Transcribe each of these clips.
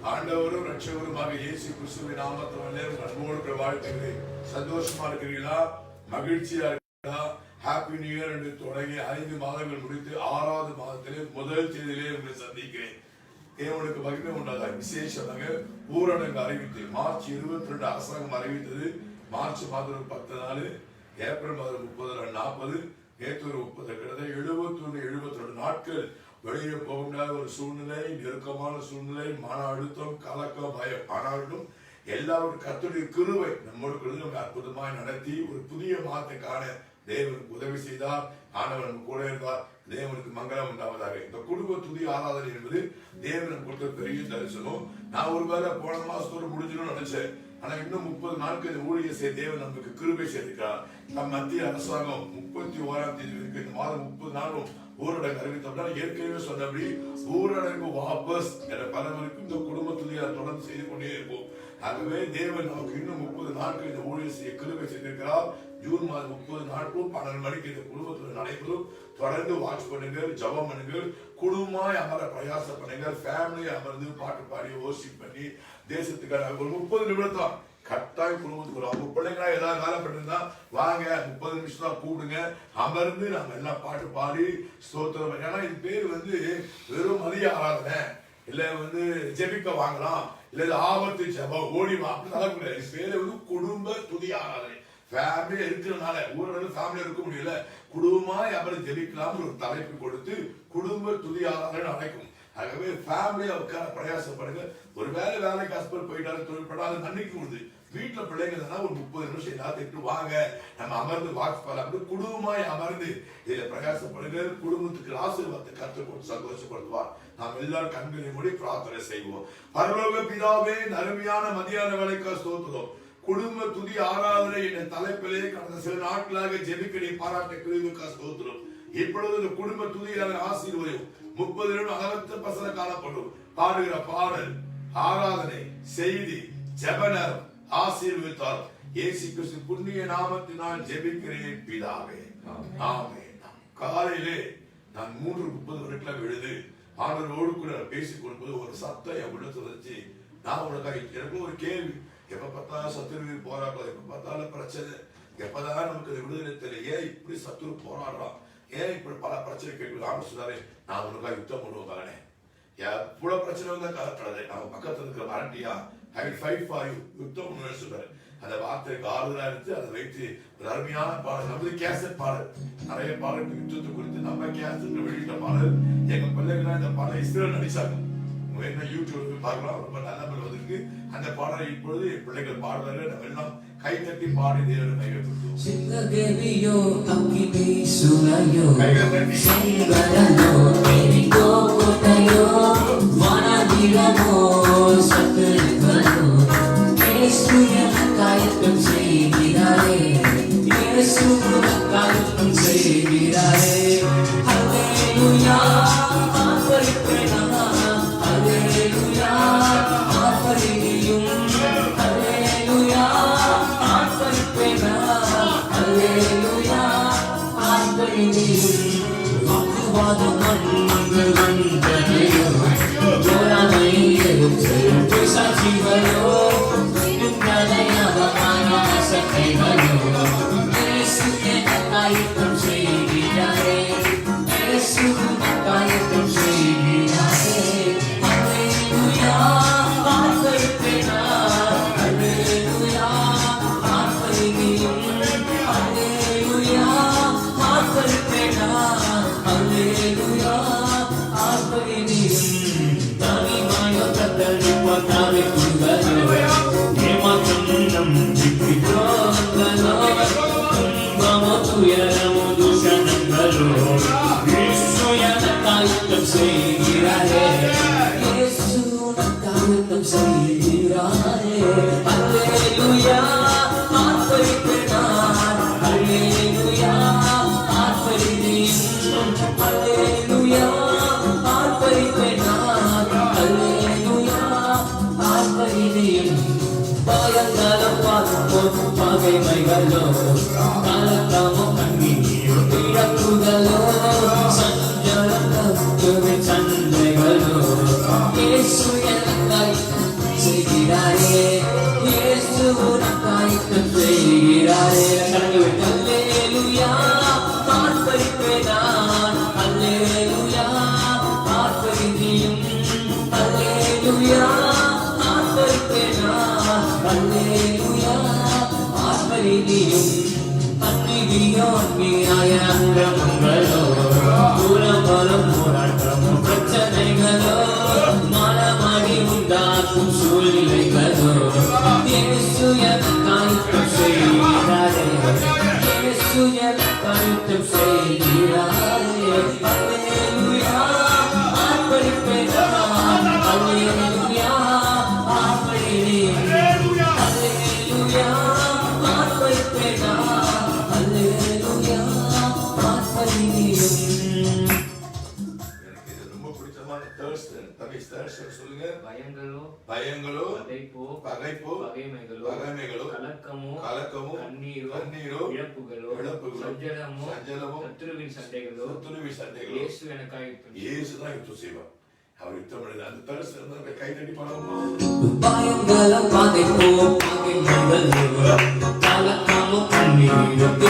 ஆண்டவரும் ரட்சகருமாக இயேசு கிறிஸ்துவின் நாமத்தினாலே அன்போடு வாழ்த்துகிறேன். சந்தோஷமா இருக்கிறீங்களா? மகிழ்ச்சியா இருக்கிறீங்களா? ஹாப்பி நியூ இயர் என்று தொடங்கி 5 மாதங்கள் முடித்து 6வது மாதத்திலே முதல் தேதியிலே உங்களை சந்திக்கிறேன். தேவனுக்கு மகிமை உண்டாதாக விசேஷமாக ஊரடங்கு அறிவித்து மார்ச் 22 அரசாங்கம் அறிவித்தது. மார்ச் மாதம் 10 நாள், ஏப்ரல் மாதம் 30 40, நேற்று 30 கிட்டத்தட்ட 72 நாட்கள் வெளியே போக முடியாத ஒரு சூழ்நிலை, நெருக்கமான சூழ்நிலை, மன அழுத்தம், கலக்கம், பயம். ஆனாலும் எல்லாரும் கர்த்தருடைய கிருபை நம்மோடு நம்ம அற்புதமாய் நடத்தி ஒரு புதிய மாதத்தை காண தேவனுக்கு உதவி செய்தார். ஆண்டவர் நம்ம கூட இருந்தார். தேவனுக்கு மங்களம் உண்டாவதாக. இந்த குடும்ப துதி ஆராதனை என்பது தேவன் கொடுத்த பெரிய தரிசனம். நான் ஒருவேளை போன மாசத்தோடு முடிஞ்சிடும் நினைச்சேன். ஆனா இன்னும் 30 நாட்கள் ஊழிய செய்ய தேவன் நமக்கு கிருபை செய்திருக்கிறார். நம் மத்திய அரசாங்கம் 31ஆம் தேதி இருக்கு. இந்த மாதம் 30 நாளும் ஊரடங்கு அறிவித்தோம்னா ஏற்கனவே சொன்னபடி ஊரடங்கு வாபஸ் என்ற பலவருக்கு இந்த குடும்ப துதியை தொடர்ந்து செய்து கொண்டே இருக்கும். ஆகவே தேவன் நமக்கு இன்னும் 30 நாட்கள் இந்த ஊழிய செய்ய கிருபை செய்திருக்கிறார். ஜூன் மாதம் 30 நாட்களும் 12 மணிக்கு இந்த குடும்பத்தில் நடைபெறும். தொடர்ந்து வாட்ச் பண்ணுங்கள், ஜபம் பண்ணுங்கள், குடும்பமாய் அமர பிரயாசம் பண்ணுங்கள், ஃபேமிலி அமர்ந்து பாட்டு பாடி ஓர்ஷிப் பண்ணி தேசத்துக்கான ஒரு 30 நிமிடம் கட்டாயம் குடும்பத்துக்கு வரும். அவங்க பிள்ளைங்களா ஏதாவது காலப்பட்டிருந்தா வாங்க 30 நிமிஷம் தான் கூப்பிடுங்க, அமர்ந்து நம்ம எல்லாம் பாட்டு பாடி ஸ்தோத்திரம். ஏன்னா இது பேர் வெறும் மதிய ஆராதனை இல்ல ஜெபிக்க வாங்கலாம் இல்ல ஆபத்து ஜபம் ஓடி வா அப்படின்னா இது பேரு குடும்ப துதி ஆராதனை. ஃபேமிலியா இருக்கிறதுனால ஊரில் ஃபேமிலியா இருக்க முடியல, குடும்பமாய் அமர்ந்து ஜெபிக்கலாம் ஒரு தலைப்பு கொடுத்து குடும்ப துதி ஆராதனை அழைக்கும். ஆகவே ஃபேமிலியா உட்கார பிரயாசப்படுங்க. ஒரு வேலைக்கு ஹஸ்பண்ட் போயிட்டாரு, தொழில்படாத நன்மைக்கு கொடுது. வீட்டுல பிள்ளைங்க ஒரு 30 நிமிஷம் எல்லாத்துக்கிட்டு வாங்க நம்ம அமர்ந்து வாட்ச் பண்ணலாம். குடும்பமாய் அமர்ந்து இதுல பிரயாசப்படுங்க. குடும்பத்துக்கு ஆசீர்வாதத்தை கற்றுக் கொடுத்து சந்தோஷப்படுத்துவார். நாம் எல்லாரும் கண்களை மூடி பிரார்த்தனை செய்வோம். பரலோக பிதாவே, அருமையான மதியான வேலைக்கு ஸ்தோத்திரம். குடும்ப துதி ஆராதனை என்ற தலைப்பிலே கடந்த சில நாட்களாக ஜெபிக்கடி பாராட்ட கிருபைக்கு ஸ்தோத்திரம். இப்பொழுது இந்த குடும்ப துதியாக ஆசீர்வதியும் 30 நிமிடம் அளவற்ற பசங்க காணப்படும். பாடுகிற பாடல், ஆராதனை, செய்தி, ஜெபனர் ஆசீர்வதித்தார். இயேசு கிறிஸ்து புண்ணிய நாமத்தினால் ஜெபிக்கிறேன் பிதாவே, ஆமென். காலையிலே நான் 3:30 வரைக்கும் எழுது ஆண்டவரோடு கூட பேசிக் கொள்வது ஒரு சத்தம் என் உள்ளத்துல வச்சு நான் உனக்காக எனக்கு ஒரு கேள்வி. எப்ப பார்த்தாலும் சத்துரு போராட்டம், எப்ப பார்த்தாலும் பிரச்சனை, எப்பதான் நமக்கு விடுதலை தெரியல. ஏன் இப்படி சத்துரு போராடுறான், ஏன் இப்படி பல பிரச்சனை கேட்குது? ஆண்டு சொன்னாரு, நான் உனக்காக யுத்தம் பண்ணுவானே. எவ்வளவு பிரச்சனை வந்தா கலப்படாது, நம்ம பக்கத்துல இருக்கிற வாரண்டியா I will fight for you, யுத்தம் பண்ணுவேன்னு சொல்றாரு. அந்த வார்த்தைக்கு ஆறுதலா எடுத்து அதை வைத்து ஒரு அருமையான பாடல், நமது கேசட் பாடல், நிறைய பாடல் யுத்தத்தை குறித்து நம்ம கேசட் வெளியிட்ட பாடல். எங்க பிள்ளைகள்லாம் இந்த பாடல் இஸ்ரேல் நடிச்சாங்க. என்ன யூடியூப் பார்க்கலாம், ரொம்ப நல்ல வருவதற்கு அந்த பாடலை இப்பொழுது பிள்ளைகள் பாடுவார்கள். நம்ம எல்லாம் கை தட்டி பாடி தேவனை கையெழுத்துவோம். சிங்கதேவியோ அக்கினி சுனையோ சிங்கரனோ எரிகோ கோட்டையோ வானதிரமோ சத்துருவனோ இயேசு எனக்காயத்தம் செய்கிறாரே, இயேசு எனக்காயத்தம் செய்கிறாரே. ஹல்லேலூயா ஆர்ப்பரிப்பேனா, ஹல்லேலூயா ஆர்ப்பரியும், ஹல்லேலூயா ஆர்ப்பரிப்பேனா, ஹல்லேலூயா ஆர்ப்பரியும். வாக்குவாதம் மண்கள் வந்தனையோ, ஜோராமையரும் செய்யும் சாட்சிகளோ, நிலையாதமான சக்திகளோ, இயேசு எனக்காயத்தம் செய்கிறாரே, இயேசு எனக்காயத்தம் செய்கிறாரே. ஹல்லேலூயா ஆர்ப்பரிப்பேனா, ஹல்லேலூயா ஆர்ப்பரியும், ஹல்லேலூயா ஆர்ப்பரிப்பேனா, ஹல்லேலூயா ஆர்ப்பரியும். தனிமாயோ கத்தளிப்போ தாவே குங்கலோ, ஏமாற்றம் நம்பிக்கை துரோகங்களோ, துன்பமோ துயரமோ தூஷணங்களோ, இயேசு எனக்காயத்தம் செய்கிறாரே, இயேசு எனக்காயத்தம் செய்கிறாரே. ஹல்லேலூயா ஆர்ப்பரிப்பேனா, ஹல்லேலூயா ஆர்ப்பரியும், ஹல்லேலூயா ஆர்ப்பரிப்பேனா, ஹல்லேலூயா ஆர்ப்பரியும். பயங்களோ பாவமோ பகைமைகளோ, கலக்கமோ கண்ணீரோ இழப்புகளோ, சஞ்சலம் சண்டைகளோ, இயேசு எனக்காய் செய்கிறாரே இயேசு உனக்காய் யுத்தம் செய்கிறாரே கடந்து விட்டு அல்லேலூயா ஆர்ப்பரிப்பேன் நான் அல்லேலூயா ஆர்ப்பரிதியும் அல்லேலூயா ஆர்ப்பரிப்பேன் நான் அல்லேலூயா ஆர்ப்பரிதியும் அன்னிதியோ அன்னியாய அங்கிரமங்களோ தூரபலம் போராட்டமோ பிரச்சனைகளோ மனமடி உண்டாக்கும் சூழ்நிலைகளோ இயேசு எனக்காய் யுத்தம் செய்கிறாரே இயேசு எனக்காய் யுத்தம் செய்கிறாரே அல்லேலூயா ஆர்ப்பரிப்பேன் நான் அல்லேலூயா ஆர்ப்பரிப்பேன் அல்லேலூயா ஆர்ப்பரிப்பேன் நான் அல்லேலூயா ஆர்ப்பரிப்பேன். எனக்கு இது ரொம்ப பிடிச்சமான thirst சொல்லுங்க. பயங்களோ பயங்களோ பகைப்போ பகைமைகளோ கலக்கமோ கண்ணீரோ இழப்புகளோ சஞ்சலமோ சத்துருவின் சண்டைகளோ இயேசு எனக்காய் இயேசு தான் யுத்தம் செய்வார். அவர் யுத்தம் பண்ணது அந்த thirst இருந்தா கை தட்டி பாடுவோமா? பயங்களோ பகைப்போ பகைமைகளோ கலக்கமோ கண்ணீரோ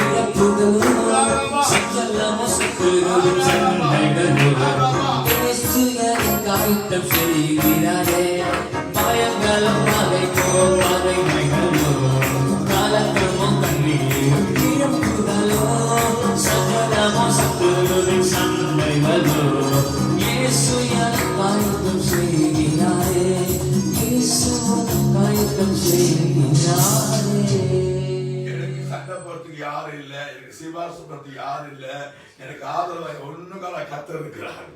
இழப்புகளோ சஞ்சலமோ சத்துருவின் சண்டைகளோ இயேசு எனக்காய் யுத்தம் செய்கிறாரே பயங்களோ பகைப்போ பகைமைகளோ கலக்கமோ கண்ணீரோ இழப்புகளோ சஞ்சலமோ சத்துருவின் சண்டைகளோ இயேசு எனக்காய் யுத்தம் செய்கிறாரே இயேசு எனக்காய் யுத்தம் செய்கிறாரே. எனக்கு சண்டை போறதுக்கு யாரும் இல்ல, எனக்கு சிபாரிசு பண்றதுக்கு யாரும் இல்ல, எனக்கு ஆதரவாக ஒண்ணுக்கான கர்த்தர் இருக்கிறார்,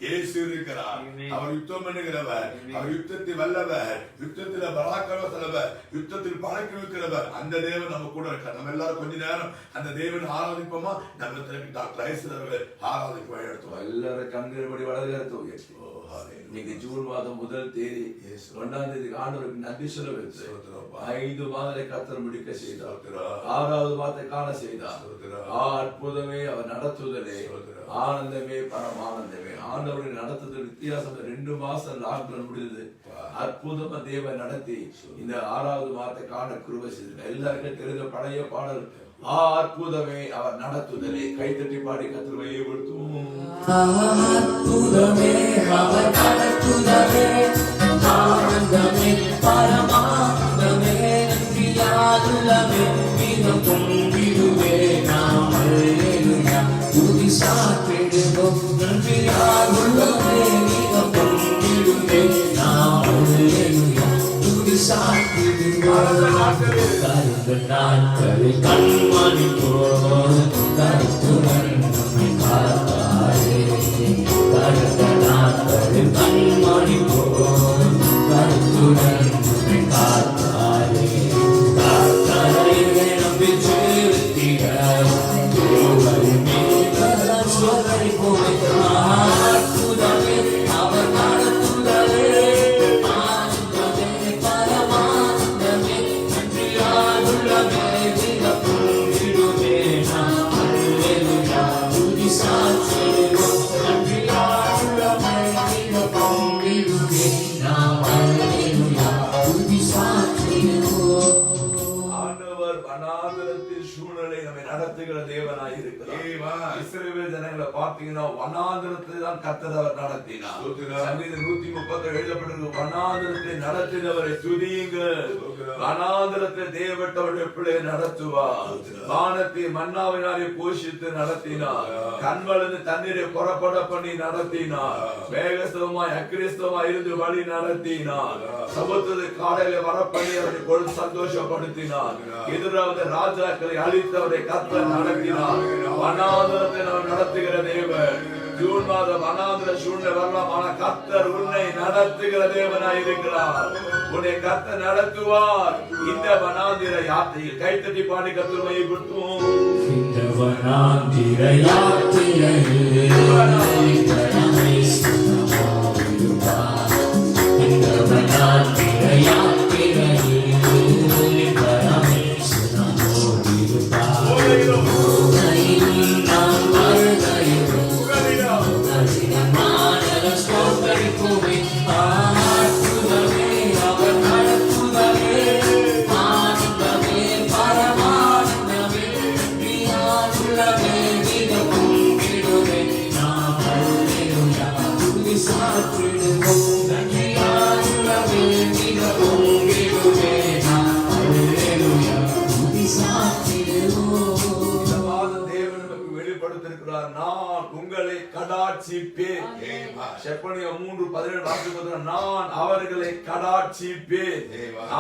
இயேசு இருக்கிறார். அவர் யுத்தம் பண்ணுகிறவர், அவர் யுத்தத்தில் வல்லவர், யுத்தத்தில் பராக்கிரமசாலிவர், யுத்தத்தில் பழக்கிறவர். அந்த தேவன் நம்ம கூட இருக்கார். நம்ம எல்லாரும் கொஞ்ச நேரம் அந்த தேவன் ஆராதிப்போமா? நம்ம டாக்டர் ஐஸ்வர்யர்கள் ஆராதிப்போம். எடுத்தோம் எல்லாரும் கண்கள் வளர்கிறத உயர்த்தி இன்னைக்கு ஜூன் மாதம் 1 தேதி 1ஆம் தேதிக்கு ஆண்டவருக்கு நன்றி சொல்ல வைத்து 5 மாதத்தை கர்த்தர் முடிக்க செய்தார். 6வது மாதத்தை காண செய்தார். அற்புதமே அவர் நடத்துதலே, ஆனந்தமே பரமானந்தமே. ஆண்டவரை நடத்துதல் வித்தியாசம். 2 மாசம் லாக்டவுன் முடிந்தது. அற்புதமா தேவன் நடத்தி இந்த 6வது மாதத்தை காண கிருபை செய்தார். எல்லாருக்கும் தெரிந்த பழைய பாடல் அற்புதமே அவர் நடத்துதலே. கைத்தட்டி பாடி கர்த்தரை மையப்படுத்துவோம். அற்புதமே அவர் நடத்துதலே, ஆனந்தமே பரமானந்தமே, நன்றியாலுள்ளமே மிக பொங்கிடுவே நாம் அல்லேலூயா துதி சாற்றிடுவோம். நன்றியாலுள்ளமே மிக பொங்கிடுவே நாம் அல்லேலூயா துதி சாற்றிடுவோம். கருத்து நாட்களில் கண்மணி போல் கருத்துடன் நம்மை காத்தாரே, கருத்த நாட்களில் கண்மணி போல் கருத்துடன் நம்மை காத்தாரே. கர்த்தரை நம்பி செலுத்திட தேவரை மீது சோதரிப்போமே. அற்புதமே அவர் நடத்துதலே, ஆனந்தமே பரமானந்தமே, நன்றியாலுள்ளமே மிக பொங்கிடுவே நாம் அல்லேலூயா துதி சாற்றிடுவோம். நன்றியாலுள்ளமே மிக பொங்கிடுவே நாம் அல்லேலூயா துதி சாற்றிடுவோம். ஆண்டவர் வனாந்திரத்தில் சூழ்நிலை நம்மை நடத்துகிற தேவனாய் இருக்கிறார். இஸ்ரவேல் ஜனங்களை பார்த்தீங்கன்னா வனாந்திரத்தை தான் கர்த்தர் அவர் நடத்தினார். சங்கீதம் 130 எழுதப்பட்டிருக்கு, வனாந்திரத்தை நடத்தினவரை துதியுங்கள். வனாந்திரத்தை தேவட்டவருடைய பிள்ளை நடத்துவார். வானத்தை மன்னாவினாலே போஷித்து நடத்தினார். கண்வளந்து தண்ணீரை புறப்பட பண்ணி நடத்தினார். வேகஸ்தவமாய் அக்கிரிஸ்தவமாய் இருந்து வழி நடத்தினார். சமுத்திரத்தை காலையில வரப்பண்ணி அவரை கொண்டு சந்தோஷப்படுத்தினார். எதிராவது ராஜாக்களை அழித்தவரை கர்த்தர் நடத்தினார். வனாந்திரத்தை நாம் நடத்துகிற தேவன். ஜூன் மாதம் வனாந்திர சூழ்நிலை வரலாம், ஆனா கர்த்தர் உன்னை நடத்துகிற தேவனாய் இருக்கிறார். உன்னை கர்த்தர் நடத்துவார். இந்த வனாந்திர யாத்திரையில் கைத்தட்டி பாடி கர்த்தர் மையப்படுத்துவோம். இந்த வனாந்திர யாத்திரையில் இந்த வனாந்திர யாத்திரையில் அவர் துதி சாற்றிடுவோம் நன்றியாயுள்ளவே மிக ஓங்கிடுவே நான் அல்லேலூயா துதி சாற்றிடுவோம். இந்த மாதம் தேவன் நமக்கு வெளிப்படுத்தியிருக்கிறார். நான் உங்களை கடாட்சிப்பேன். செப்பனியா 3:17 வாசிக்கிறோம். நான் அவர்களை கடாட்சிப்பேன்.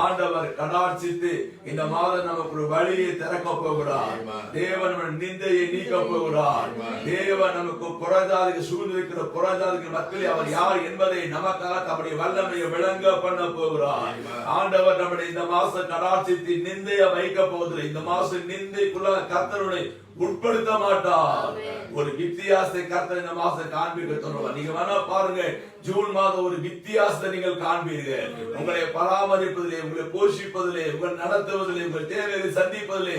ஆண்டவர் கடாட்சித்து இந்த மாதம் நமக்கு ஒரு வழியை திறக்க போகிறார். தேவன் நம்ம நிந்தையை நீக்க போகிறார். தேவன் நமக்கு புறஜாதிக்கு சூழ்ந்திருக்கிற புறஜாதிக்கு மத்தியில் அவர் யார் என்பதை நமக்காக தம்முடைய வல்லமையை விளங்க பண்ண போகிறார். ஆண்டவர் நம்முடைய இந்த மாசம் கடாட்சித்து நிந்தையை வைக்க போவதில்லை. இந்த மாசம் நிந்தைக்குள்ள கர்த்தருடைய உட்படுத்த மாட்டார். ஒரு வித்தியாசத்தை கர்த்தர் இந்த மாசம் காண்பிக்க சொல்லுவார். நீங்க வேணா பாருங்க, ஜூன் மாதம் ஒரு வித்தியாசத்தை நீங்கள் காண்பீர்கள். உங்களை பராமரிப்பதிலே, உங்களை போஷிப்பதிலே, உங்களை நடத்துவதிலே, உங்கள் தேவையை சந்திப்பதிலே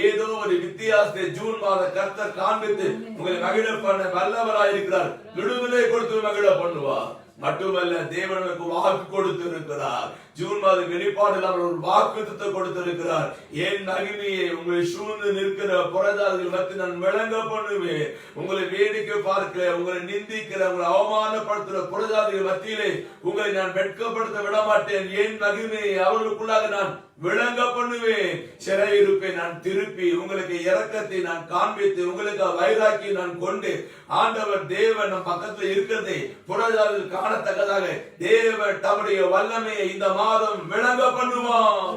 ஏதோ ஒரு வித்தியாசத்தை ஜூன் மாதம் கர்த்தர் காண்பித்து உங்களை மகிழ பண்ண வல்லவராயிருக்கிறார். விடுதலை கொடுத்து மகிழ பண்ணுவார். மட்டுமல்ல, தேவனுக்கு வாக்கு கொடுத்திருக்கிறார். ஜூன் மாதம் வெளிப்பாடு ஒரு வாக்குத்தத்தை கொடுத்திருக்கிறார். என் மகிமையை உங்களை சூழ்ந்து நிற்கிற புறஜாதிகள் மத்தியில் நான் விளங்க பண்ணுவேன். உங்களை வேடிக்கை பார்க்க, உங்களை நிந்திக்கிற, உங்களை அவமானப்படுத்துகிற புறஜாதிகள் மத்தியிலே உங்களை நான் வெட்கப்படுத்த விட மாட்டேன். என் மகிமையை அவர்களுக்குள்ளாக நான் விளங்க பண்ணுவேன். சிறையிருப்பை நான் திருப்பி உங்களுக்கு இரக்கத்தை நான் காண்பித்து உங்களுக்கு வைராக்கி நான் கொண்டு ஆண்டவர் தேவன் நம் பக்கத்தில் இருக்கிறதை புறஜாதிகள் காணத்தக்கதாக தேவன் தம்முடைய வல்லமையை இந்த மாதம் விளங்க பண்ணுவான்.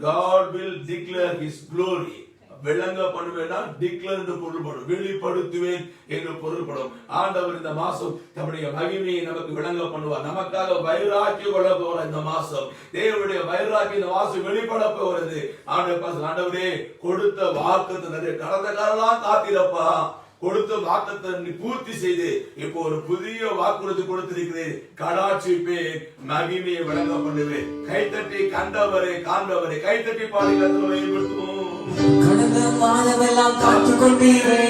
God will declare his glory. விளங்க பண்ணுவேன்னா டிக்ளேர் என்று பொருள்படும், வெளிப்படுத்துவேன் என்று பொருள்படும். ஆண்டவர் இந்த மாசம் தம்முடைய மகிமையை நமக்கு விளங்க பண்ணுவார். நமக்காக வைராக்கி கொள்ள போற இந்த மாசம் தேவனுடைய வைராக்கி இந்த மாசம் வெளிப்பட போகிறது. ஆண்டவரே கொடுத்த வாக்குத்தத்தம் நிறைய கடந்த காலம் காத்திரப்பா, கொடுத்த வாக்குத்தத்தத்தை பூர்த்தி செய்து இப்போ ஒரு புதிய வாக்குறுதி கொடுத்திருக்கிறேன். கடாட்சிப்பேன், மகிமையை விளங்க பண்ணுவேன். கைத்தட்டி கண்டவரே காண்பவரே கைத்தட்டி பாடி கர்த்தரை கடந்த மாதமெல்லாம் காத்துக் கொண்டீரே,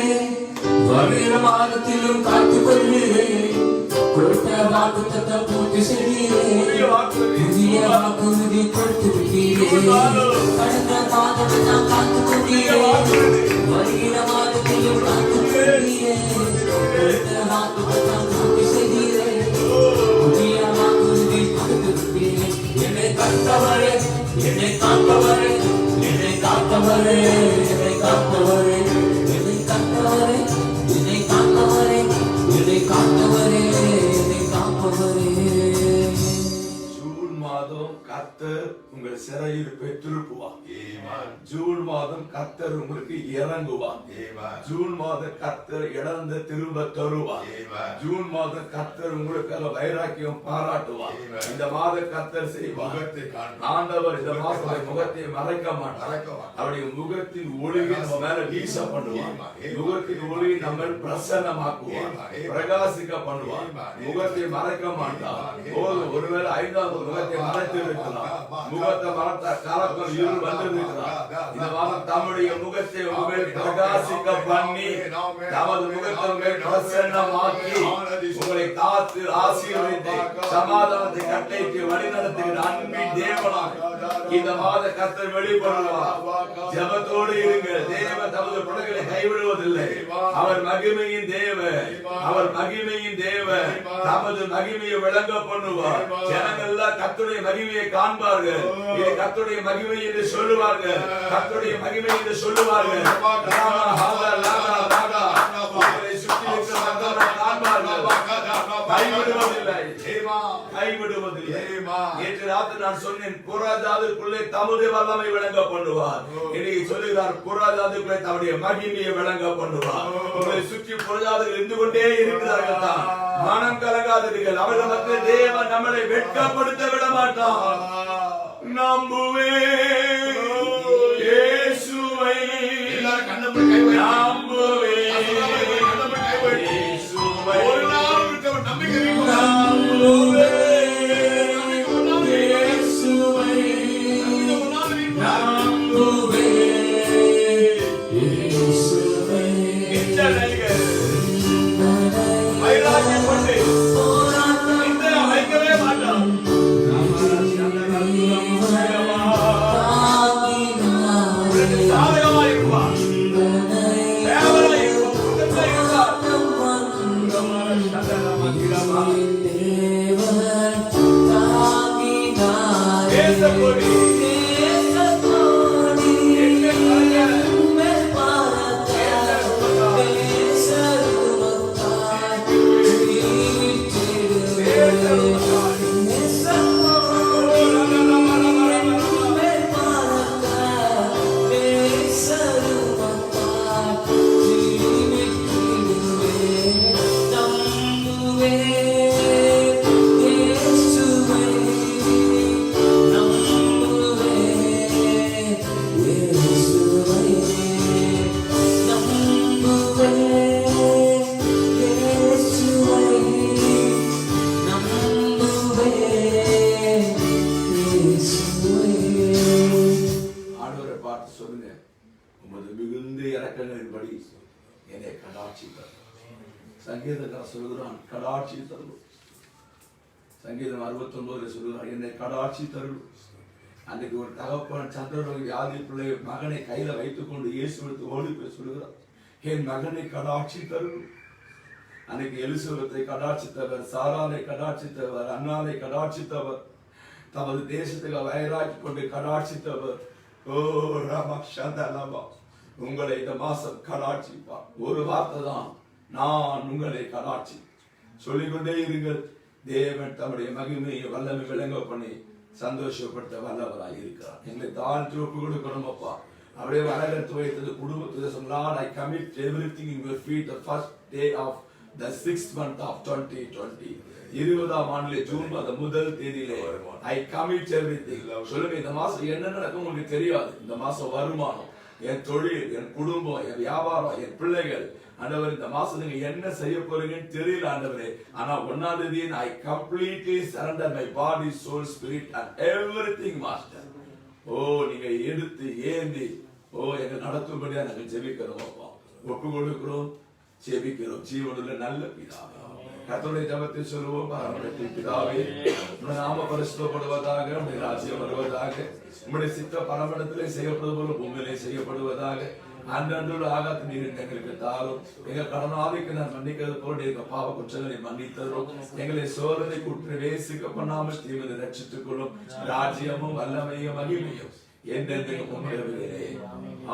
வருகிற மாதத்திலும் காத்துக் கொண்டீரே. கொடுத்த வாக்குத்தத்தம் பூர்த்தி செய்தீரே, புதிய வாக்குறுதி கொடுத்திருக்கிறீரே. கடந்த மாதமெல்லாம் காத்துக் கொண்டீரே, வருகிற மாதத்திலும் காத்துக் கொண்டீரே. கொடுத்த வாக்குத்தத்தம் பூர்த்தி செய்தீரே, புதிய வாக்குறுதி கொடுத்திருக்கிறீரே. என்னை கண்டவரே, என்னை காப்பவரே, என்னை காப்பவரே, என்னை காப்பவரே, என்னை காப்பவரே, என்னை காப்பவரே, என்னை காப்பவரே, என்னை காப்பவரே. ஜூன் மாதம் கர்த்தர் உங்கள் சிறையிருப்பை திருப்புவார். ஜூன் மாதம் கர்த்தர் உங்களுக்கு இறங்குவார். ஜூன் மாதம் கர்த்தர் இழந்த திரும்ப தருவார். ஜூன் மாதம் கர்த்தர் உங்களுக்கு வைராக்கியம் பாராட்டுவார். இந்த மாதம் கர்த்தர் செய்வார். ஆண்டவர் இந்த மாதம் முகத்தை மறைக்க மாட்டார். அவருடைய முகத்தின் ஒளியை நம்ம மேல வீச பண்ணுவார். முகத்தின் ஒளியை நம்ம பிரசன்னமாக்குவார், பிரகாசிக்க பண்ணுவார். முகத்தை மறைக்க மாட்டார். ஒருவேளை 5வது முகத்தை மறைத்து இருக்கலாம், முகத்தை மறைத்த காலத்தில் இருள் வந்திருக்கிறார். இந்த மாதம் தம்முடைய முகத்தை உங்கள் பிரகாசிக்க பண்ணி தமது முகத்தை உங்கள் பிரசன்னமாக்கி உங்களை காத்து ஆசீர்வதித்து சமாதானத்தை கட்டளைக்கு வழிநடத்துகிற அன்பின் தேவனாக இந்த மாத கர்த்தர் வெளிப்படுவார். ஜெபத்தோடு இருங்கள். தேவன் தமது பிள்ளைகளை கைவிடுவதில்லை. அவர் மகிமையின் தேவன், அவர் மகிமையின் தேவன். தமது மகிமையை விளங்க பண்ணுவார். ஜனங்கள் எல்லாம் கர்த்தருடைய மகிமையை காண்பார்கள். இது கர்த்தருடைய மகிமை என்று சொல்லுவார்கள். கர்த்தருடைய மகிமை என்று சொல்லுவார்கள். நேற்று ராத்திரி நான் சொன்னேன், புறஜாதிக்குள்ளே தம்முடைய வல்லமை விளங்க பண்ணுவார். இன்னைக்கு சொல்லுகிறார், புறஜாதிக்குள்ளே தம்முடைய மகிமையை விளங்க பண்ணுவார். உங்களை சுற்றி புறஜாதிகள் இருந்து கொண்டே இருக்கிறார்கள் தான். மனம் கலங்காதீர்கள். அவர்கள் மத்தியில் தேவன் நம்மளை வெட்கப்படுத்த விட மாட்டார். நம்புவேன் இயேசுவை, நம்புவேன் இயேசுவை, ஒரு நாள் நம்பிக்கை நம்புவேன் இயேசுவை, நம்புவேன் இயேசுவை. வைராக்கியப்பட்டு வைக்கவே மாட்டான். சாதகமாயிருப்பான். சங்கீதக்காரன் சொல்லுகிறான், கடாட்சி தருள். சங்கீதம் 69 சொல்லுகிறான், என்னை கடாட்சி தருள். அன்றைக்கு ஒரு தகப்பன் சந்திரன் வியாதி பிள்ளை மகனை கையில வைத்துக் கொண்டு இயேசு எடுத்து ஓடி போய் சொல்லுகிறான், என் மகனை கடாட்சி தருள். அன்னைக்கு எலிசபெத்தை கடாட்சித்தவர், சாரானை கடாட்சித்தவர், அண்ணாவை கடாட்சித்தவர், தமது தேசத்துக்கு வயராக்கி கொண்டு கடாட்சித்தவர். ஓ ராமா சந்தலமா, உங்களை இந்த மாசம் கடாட்சிப்பார். ஒரு வார்த்தை தான், நான் உங்களை கடாட்சி சொல்லிக்கொண்டே இருங்கள். தேவன் தம்முடைய மகிமையை வல்லமை விளங்க பண்ணி சந்தோஷப்படுத்த வல்லவராய் இருக்கிறார். எங்களை தாழ்த்தி ஒப்பு கொடுக்கணும் அப்பா. அப்படியே வரவேற்று வைத்தது குடும்பத்தை சொன்னார், I commit everything in your feet the first day of the 6th month of 2020. 20ஆம் ஆண்டிலே ஜூன் மாதம் முதல் தேதியிலே I commit everything. சொல்லுங்க, இந்த மாசம் என்ன நடக்கும் உங்களுக்கு தெரியாது. இந்த மாசம் வருமானம், என் தொழில், என் குடும்பம், என் வியாபாரம், என் பிள்ளைகள், ஆண்டவர் இந்த மாசம் நீங்க என்ன செய்ய போறீங்கன்னு தெரியல ஆண்டவரே. ஆனா 1ஆம் தேதி I completely surrender my body, soul, spirit and everything master. ஓ நீங்க எடுத்து ஏந்தி எங்க நடத்தும்படியா நாங்க ஜெபிக்கிறோம் அப்பா. ஒப்பு கொடுக்கிறோம், ஜெபிக்கிறோம். ஜீவனுள்ள நல்ல பிதாவே, கர்த்தருடைய ஜெபத்தை சொல்லுவோம். பரமபிதாவே, பிதாவே, உம்முடைய நாம பரிசுத்தப்படுவதாக, உம்முடைய ராஜ்யம் வருவதாக, உம்முடைய சித்த பரமண்டத்திலே செய்யப்படுவது போல பூமியிலே செய்யப்படுவதாக. அன்றோடு ஆகாத்து நீர் எங்களுக்கு தாரும். எங்க கடனாளிக்கு நான் மன்னிக்கிறது போல எங்க பாவ குற்றங்களை மன்னித்தரும். எங்களை சோதனைக்கு உட்பிரவேசிக்க பண்ணாமல் தீவிர ரட்சித்துக் கொள்ளும். ராஜ்யமும் வல்லமையும் மகிமையும் என்றென்றைக்கும் உம்முடையவைகளே.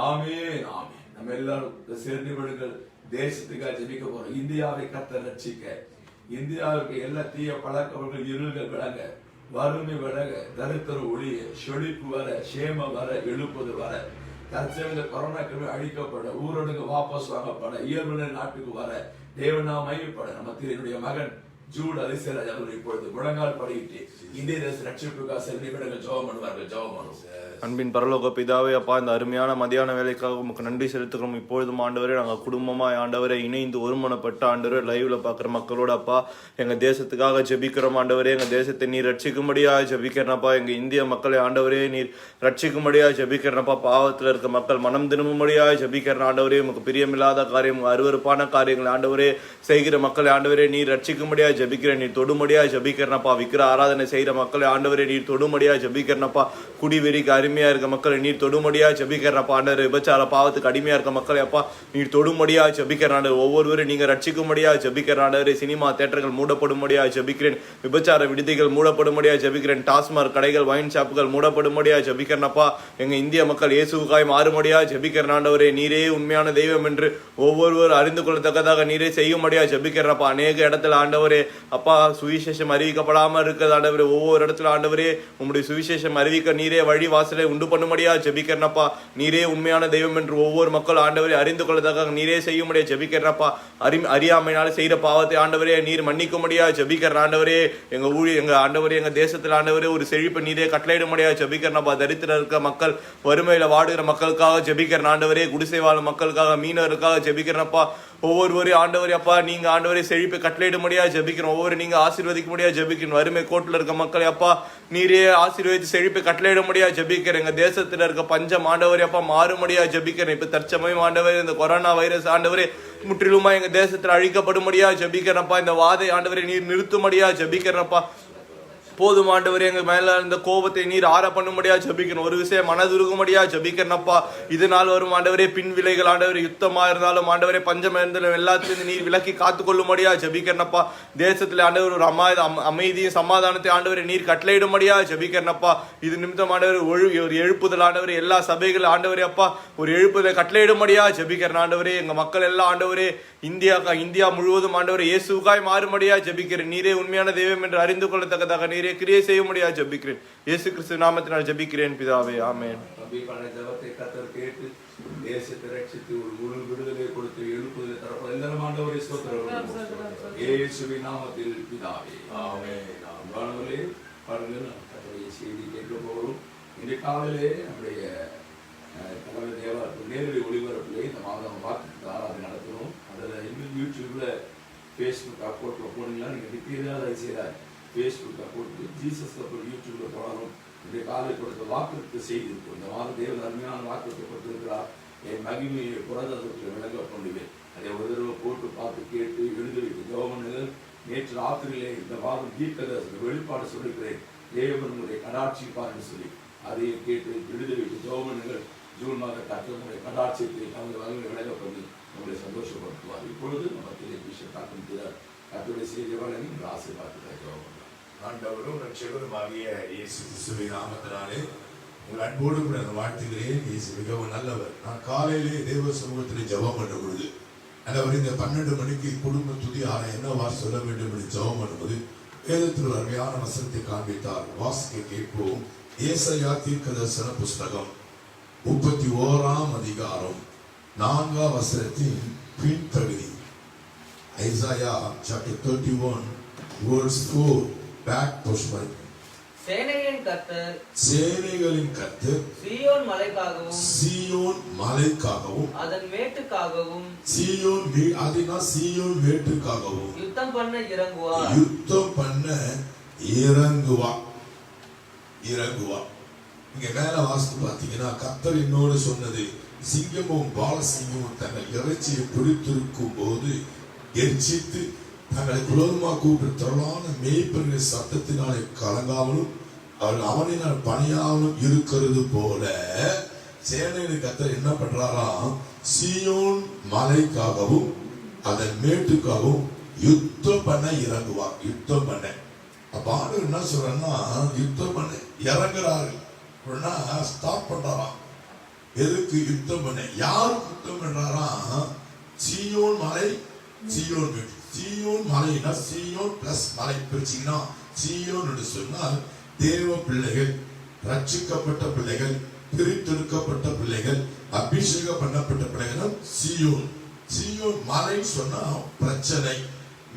ஆமென், ஆமென். நம்ம எல்லாரும் சேர்ந்து விடுங்கள். தேசத்துக்காக ஜெபிக்க போறோம். இந்தியாவை கர்த்தர் ரட்சிக்க, இந்தியாவுக்கு எல்லா தீய பழக்கவர்கள் இருள்கள் விளங்க, வறுமை விலக, தரித்திரம் ஒழிய, செழிப்பு வர, சேமம் வர, எழுப்புது வர, தற்சமய கொரோனா கிருமி அழிக்கப்பட, ஊரடங்கு வாபஸ் வாங்கப்பட, இயல்பு நாட்டுக்கு வர, தேவனா மையப்பட, நம்ம என்னுடைய மகன் ஜூட் அதிசயராஜ் அவர்கள் இப்பொழுது முழங்கால் படியிட்டு இந்திய தேச ரட்சிப்புக்காக சில நிமிடங்கள் ஜெபம் பண்ணுவார்கள். ஜெபம் பண்ணுவோம். அன்பின் பரலோக பிதாவே, அப்பா, இந்த அருமையான மதியான வேலைக்காக உமக்கு நன்றி செலுத்துக்கிறோம். இப்பொழுதும் ஆண்டவரே, நாங்கள் குடும்பமாக ஆண்டவரை இணைந்து ஒருமனப்பட்ட ஆண்டவரே லைவ்ல பார்க்குற மக்களோட அப்பா எங்கள் தேசத்துக்காக ஜெபிக்கிறோம். ஆண்டவரே, எங்கள் தேசத்தை நீர் ரட்சிக்கும்படியாக ஜெபிக்கிறனப்பா. எங்கள் இந்திய மக்களை ஆண்டவரே நீர் ரட்சிக்கும்படியாக ஜெபிக்கிறனப்பா. பாவத்தில் இருக்க மக்கள் மனம் திரும்பும்படியாக ஜெபிக்கிறன ஆண்டவரே. உமக்கு பிரியமில்லாத காரியம், அருவருப்பான காரியங்கள் ஆண்டவரே செய்கிற மக்களை ஆண்டவரே நீர் ரட்சிக்கும்படியாக ஜெபிக்கிறேன். நீர் தொடும்படியாக ஜெபிக்கிறனப்பா. விக்கிர ஆராதனை செய்கிற மக்களை ஆண்டவரே நீர் தொடும்படியாக ஜெபிக்கிறனப்பா. குடிவெறிக்கு அருமையா இருக்க மக்களை நீர் தொடுமடியா ஜெபிக்கிறப்பா. ஆண்டவரே, விபச்சார பாவத்துக்கு அடிமையா இருக்க மக்களை அப்பா நீர் தொடுமடியா ஜெபிக்கிறான். ஒவ்வொருவரும் நீங்க ரட்சிக்கும்படியா ஜெபிக்கிறான். சினிமா தியேட்டர்கள் மூடப்படும்படியா ஜெபிக்கிறேன். விபச்சார விடுதிகள் மூடப்படும்படியா ஜெபிக்கிறேன். டாஸ்மாக் கடைகள், வைன் ஷாப்புகள் மூடப்படும்படியா ஜெபிக்கிறனப்பா. எங்க இந்திய மக்கள் இயேசுவுக்காய் மாறும்படியா ஜெபிக்கிறேன். ஆண்டவரே, நீரே உண்மையான தெய்வம் என்று ஒவ்வொருவர் அறிந்து கொள்ளத்தக்கதாக நீரே செய்யும்படியா ஜெபிக்கிறப்பா. அநேக இடத்துல ஆண்டவரே அப்பா சுவிசேஷம் அறிவிக்கப்படாம இருக்கிறது ஆண்டவரே. ஒவ்வொரு இடத்துல ஆண்டவரே உங்களுடைய சுவிசேஷம் அறிவிக்க நீரே வழி வாசலை உண்டு பண்ணும்படியா ஜெபிக்கிறனப்பா. நீரே உண்மையான தெய்வம் என்று ஒவ்வொரு மக்கள் ஆண்டவரே அறிந்து கொள்ளதாக நீரே செய்யும்படியா ஜெபிக்கிறனப்பா. அறியாமையினால செய்த பாவத்தை ஆண்டவரே நீர் மன்னிக்கும்படியா ஜெபிக்கிற ஆண்டவரே. எங்க ஆண்டவரே, எங்க தேசத்தில் ஆண்டவரே ஒரு செழிப்பு நீரே கட்டளையிடும்படியா ஜெபிக்கிறனப்பா. தரித்திரம் இருக்க மக்கள், வறுமையில வாடுகிற மக்களுக்காக ஜெபிக்கிற ஆண்டவரே. குடிசை வாழும் மக்களுக்காக, மீனவர்களுக்காக ஜெபிக்கிறனப்பா. ஒவ்வொருவரையும் ஆண்டவரே அப்பா நீங்க ஆண்டவரே செழிப்பை கட்டளையிடும்படியா ஜெபிக்கிறோம். ஒவ்வொரு நீங்க ஆசீர்வதிக்கும்படியா ஜெபிக்கணும். வறுமை கோட்டில் இருக்க மக்களை அப்பா நீரே ஆசீர்வதித்து செழிப்பை கட்டளையிடும்படியா ஜெபிக்கிறேன். எங்க தேசத்துல இருக்க பஞ்சம் ஆண்டவரே அப்பா மாறும்படியா ஜெபிக்கிறேன். இப்ப தற்சமயம் ஆண்டவரே இந்த கொரோனா வைரஸ் ஆண்டவரே முற்றிலுமா எங்க தேசத்துல அழிக்கப்படும்படியா ஜெபிக்கிறேன்ப்பா. இந்த வாதை ஆண்டவரே நீர் நிறுத்தும்படியா ஜெபிக்கிறேன்ப்பா. போதும் ஆண்டவரே, எங்க மேல இந்த கோபத்தை நீர் ஆற பண்ணும்படியா ஜெபிக்கிறோம். ஒரு விஷயம் மனதுருகும்படியா ஜெபிக்கிறேன்ப்பா. இதனால் வரும் ஆண்டவரே பின் விலைகள் ஆண்டவரே, யுத்தமா இருந்தாலும் ஆண்டவரே, பஞ்சம் இருந்தாலும் எல்லாத்திலும் நீர் விலக்கி காத்து கொள்ளும்படியா ஜெபிக்கிறேன்ப்பா. தேசத்துல ஆண்டவர் ஒரு அமைதியும் சமாதானத்தை ஆண்டவரை நீர் கட்டளையிடும்படியா ஜெபிக்கிறேன்ப்பா. இது நிமித்தம் ஆண்டவர் ஒரு எழுப்புதல் ஆண்டவரே, எல்லா சபைகள் ஆண்டவரே அப்பா ஒரு எழுப்புதலை கட்டளையிடும்படியா ஜெபிக்கிறேன் ஆண்டவரே. எங்க மக்கள் எல்லாம் ஆண்டவரே இந்தியா முழுவதும் ஆண்டவரே இயேசுக்காய் மாறும்படியா ஜெபிக்கிறேன். நீரே உண்மையான தெய்வம் என்று அறிந்து கொள்ளத்தக்கதாக நீரே கிரியை செய்யும்படியா ஜெபிக்கிறேன். இயேசு கிறிஸ்து நாமத்தினால் ஜெபிக்கிறேன் பிதாவே, ஆமென். ஜெபத்தை கர்த்தர் கேட்டு தேசத்தை ரட்சித்து ஒரு முழு விடுதலை கொடுத்து எழுப்புதலை தரப்போம். எல்லாரும் ஆண்டவரே ஸ்தோத்திரம். இயேசுவின் நாமத்தில் பிதாவே, ஆமென். ஆண்டவரே பாருங்கள், கர்த்தருடைய செய்தி கேட்க போகிறோம். இன்றைய காலையிலே நம்முடைய தலைவர் தேவா நேரடி ஒளிபரப்பிலே இந்த மாதம் வாக்கு ஆராதனை நடத்தணும். அதில் இன்னும் யூடியூப்ல ஃபேஸ்புக் அக்கௌண்ட்டில் போனீங்கன்னா நீங்கள் நித்தியதாக அதை செய்கிறார். ஃபேஸ்புக் அக்கௌண்ட் ஜீசஸ் கப்பல் யூடியூப்ல போனாலும் இன்றைய காலை கொடுத்த வாக்குறுதி செய்தி இருக்கும். இந்த மாதம் தேவன் அருமையான வாக்குறுதி கொடுத்திருக்கிறார். என் மகிமையை புரதத்தில் விளங்க கொண்டுவேன். அதை ஒரு தடவை போட்டு பார்த்து கேட்டு எழுதி வைத்து ஜெபங்கள். நேற்று ராத்திரியிலே இந்த மாதம் தீர்க்கதரிசன வெளிப்பாடு சொல்லிக்கிறேன். தேவனுடைய கடாட்சிப்பார் என்று சொல்லி அதையே கேட்டு எழுதி வைத்து ஜெபங்கள். ஜூன் மாத கர்த்தருடைய கடாட்சியத்தை தமது வகையில் விளங்கப்பட்டு நம்மளை சந்தோஷப்படுத்துவார். இப்பொழுது நம்ம டெலிவிஷன் காட்டுகிறார். கர்த்தருடைய செய்தி வழங்கி ஆசீர்வாதத்தை ஜெபம். ஆண்டவரும் ரட்சகருமாகிய இயேசு கிறிஸ்துவின் நாமத்தினாலே உங்கள் அன்போடு கூட வாழ்த்துகிறேன். இயேசு மிகவும் நல்லவர். நான் காலையிலே தேவ சமூகத்திலே ஜெபம் பண்ண பொழுது அவர் இந்த 12 மணிக்கு குடும்ப துதி ஆன என்னவா சொல்ல வேண்டும் என்று ஜெபம் பண்ணும்போது வேதத்தில் அருமையான வசனத்தை காண்பித்தார். வாசிக்க கேட்போம். ஏசாயா தீர்க்கதரிசன புஸ்தகம் 31ஆம் அதிகாரம் 4ஆம் வசனத்தின் பின்பகுதி. Isaiah chapter 31 verse 4 back portion. சேனைகளின் கர்த்தர் சீயோன் மலைக்காகவும் அதன் மேட்டுக்காகவும் யுத்தம் பண்ண இறங்குவா. இங்க மேல வாசித்து பார்த்தீங்கன்னா கர்த்தர் என்னோடு சொன்னது, சிங்கமும் பாலசிங்கமும் தங்கள் இறைச்சியை பிடித்திருக்கும் போது எரிச்சித்து தங்களை குலோதமா கூப்பிட்டு திரளான மேய்ப்பர்கள் சத்தத்தினாலே கலங்காமலும் அவர்கள் அவனினால் பணியாமலும் இருக்கிறது போல சேனையின் கர்த்தர் என்ன பண்றாராம், சீயோன் மலைக்காகவும் அதன் மேட்டுக்காகவும் யுத்தம் பண்ண இறங்குவார். யுத்தம் பண்ண அப்ப ஆண்டு என்ன சொல்றேன்னா, யுத்தம் பண்ண இறங்குறாரு ஸ்டார்ட் பண்றாராம். எதுக்கு யுத்தம் பண்ண? யாருக்கு யுத்தம் பண்றாராம்? சீயோன் மலை, சீயோன் மேட்டு. சீயோன் மலைனா சீயோன் பிளஸ் மலை பிரிச்சிங்கன்னா சீயோன் என்று சொன்னால் தேவ பிள்ளைகள், ரட்சிக்கப்பட்ட பிள்ளைகள், பிரித்தெடுக்கப்பட்ட பிள்ளைகள், அபிஷேகம் பண்ணப்பட்ட பிள்ளைகள் சீயோன். சீயோன் மலை சொன்னா பிரச்சனை,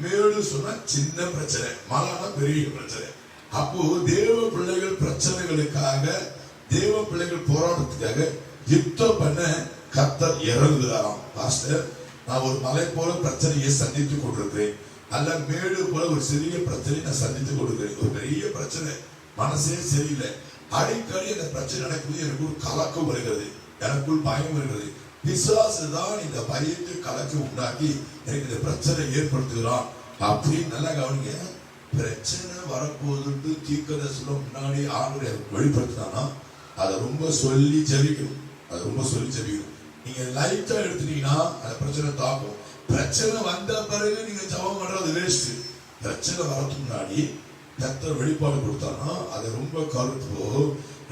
மேடு சொன்னா சின்ன பிரச்சனை, மலைனா பெரிய பிரச்சனை. அப்போ தேவ பிள்ளைகள் பிரச்சனைகளுக்காக, தேவ பிள்ளைகள் போராட்டத்துக்காக யுத்தம் பண்ண கர்த்தர் இறங்குகிறாராம். பாஸ்டர், நான் ஒரு மலை போல பிரச்சனையை சந்தித்துக் கொண்டிருக்கிறேன், அல்ல மேடு போல ஒரு சிறிய பிரச்சனை நான் சந்தித்துக் கொண்டிருக்கிறேன். ஒரு பெரிய பிரச்சனை, மனசே சரியில்லை. அடிக்கடி அந்த பிரச்சனை நடக்கும்போது எனக்கு ஒரு கலக்கம் வருகிறது, எனக்குள் பயம் வருகிறது. பிசாசு தான் இந்த பயத்தை கலக்கம் உண்டாக்கி எனக்கு இந்த பிரச்சனை ஏற்படுத்துகிறான் அப்படின்னு நல்லா கவனிங்க. பிரச்சனை வரப்போகுது தீர்க்கதரிசனம் முன்னாடி ஆண்டு வெளிப்படுத்தினானா அதை ரொம்ப சொல்லி ஜெபிக்கணும். அதை ரொம்ப சொல்லி ஜெபிக்கணும். நீங்க லைட்டா எடுத்துட்டீங்கன்னா அந்த பிரச்சனை தாக்கும். பிரச்சனை வந்த பிறகு நீங்க ஜெபம் பண்றது வேஸ்ட். பிரச்சனை வரதுக்கு முன்னாடி கர்த்தர் வெளிப்பாடு கொடுத்தானா அதை ரொம்ப கருத்தோ.